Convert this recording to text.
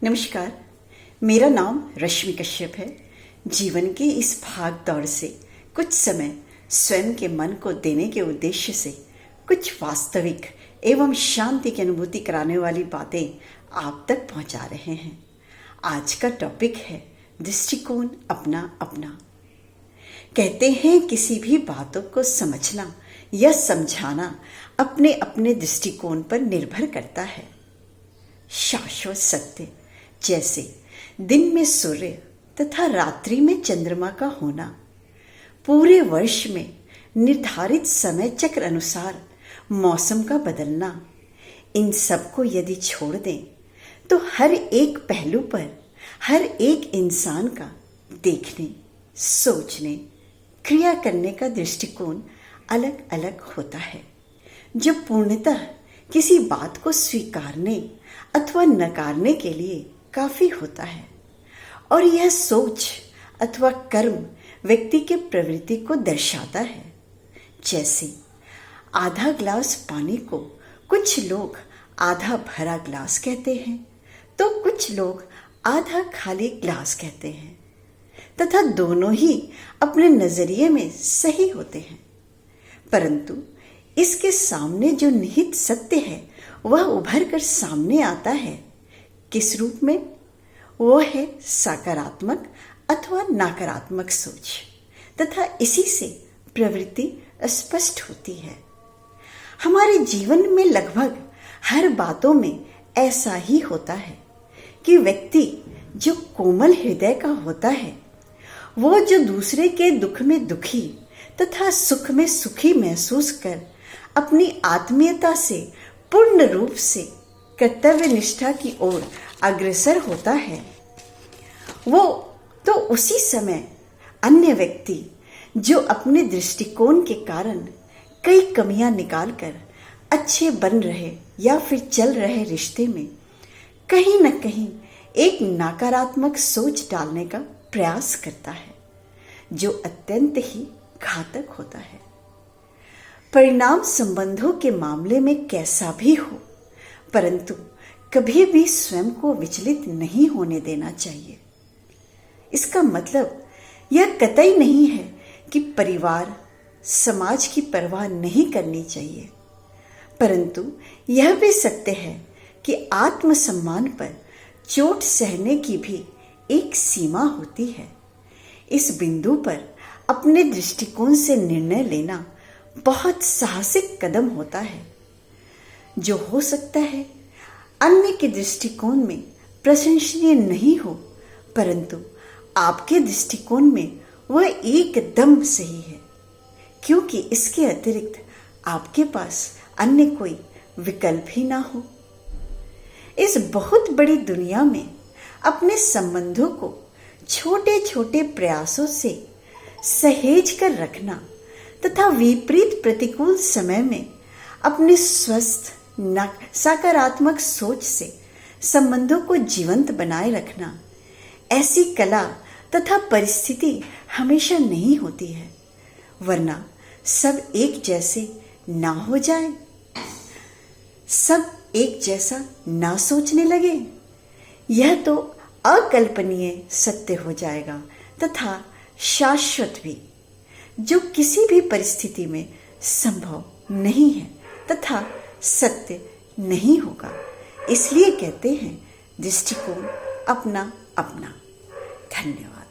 नमस्कार। मेरा नाम रश्मि कश्यप है। जीवन की इस भाग दौड़ से कुछ समय स्वयं के मन को देने के उद्देश्य से कुछ वास्तविक एवं शांति की अनुभूति कराने वाली बातें आप तक पहुंचा रहे हैं। आज का टॉपिक है दृष्टिकोण अपना अपना। कहते हैं किसी भी बातों को समझना या समझाना अपने अपने दृष्टिकोण पर निर्भर करता है। शाश्वत सत्य जैसे दिन में सूर्य तथा रात्रि में चंद्रमा का होना, पूरे वर्ष में निर्धारित समय चक्र अनुसार मौसम का बदलना, इन सब को यदि छोड़ दें तो हर एक पहलू पर हर एक इंसान का देखने, सोचने, क्रिया करने का दृष्टिकोण अलग अलग होता है, जो पूर्णतः किसी बात को स्वीकारने अथवा नकारने के लिए काफी होता है। और यह सोच अथवा कर्म व्यक्ति के प्रवृत्ति को दर्शाता है। जैसे आधा ग्लास पानी को कुछ लोग आधा भरा ग्लास कहते हैं तो कुछ लोग आधा खाली ग्लास कहते हैं, तथा दोनों ही अपने नजरिए में सही होते हैं। परंतु इसके सामने जो निहित सत्य है वह उभर कर सामने आता है। किस रूप में? वो है सकारात्मक अथवा नकारात्मक सोच, तथा इसी से प्रवृत्ति स्पष्ट होती है। हमारे जीवन में लगभग हर बातों में ऐसा ही होता है कि व्यक्ति जो कोमल हृदय का होता है, वो जो दूसरे के दुख में दुखी तथा सुख में सुखी महसूस कर अपनी आत्मीयता से पूर्ण रूप से कर्तव्य निष्ठा की ओर अग्रसर होता है, वो तो उसी समय अन्य व्यक्ति जो अपने दृष्टिकोण के कारण कई कमियां निकालकर अच्छे बन रहे या फिर चल रहे रिश्ते में कहीं न कहीं एक नकारात्मक सोच डालने का प्रयास करता है, जो अत्यंत ही घातक होता है। परिणाम संबंधों के मामले में कैसा भी हो, परंतु कभी भी स्वयं को विचलित नहीं होने देना चाहिए। इसका मतलब यह कतई नहीं है कि परिवार समाज की परवाह नहीं करनी चाहिए, परंतु यह भी सत्य है कि आत्मसम्मान पर चोट सहने की भी एक सीमा होती है। इस बिंदु पर अपने दृष्टिकोण से निर्णय लेना बहुत साहसिक कदम होता है, जो हो सकता है अन्य के दृष्टिकोण में प्रशंसनीय नहीं हो, परंतु आपके दृष्टिकोण में वह एकदम सही है, क्योंकि इसके अतिरिक्त आपके पास अन्य कोई विकल्प ही ना हो। इस बहुत बड़ी दुनिया में अपने संबंधों को छोटे छोटे प्रयासों से सहेज कर रखना तथा विपरीत प्रतिकूल समय में अपने स्वस्थ सकारात्मक सोच से संबंधों को जीवंत बनाए रखना, ऐसी कला तथा परिस्थिति हमेशा नहीं होती है, वरना सब एक जैसे ना हो जाए, सब एक जैसा ना सोचने लगे, यह तो अकल्पनीय सत्य हो जाएगा तथा शाश्वत भी, जो किसी भी परिस्थिति में संभव नहीं है तथा सत्य नहीं होगा। इसलिए कहते हैं दृष्टिकोण अपना अपना। धन्यवाद।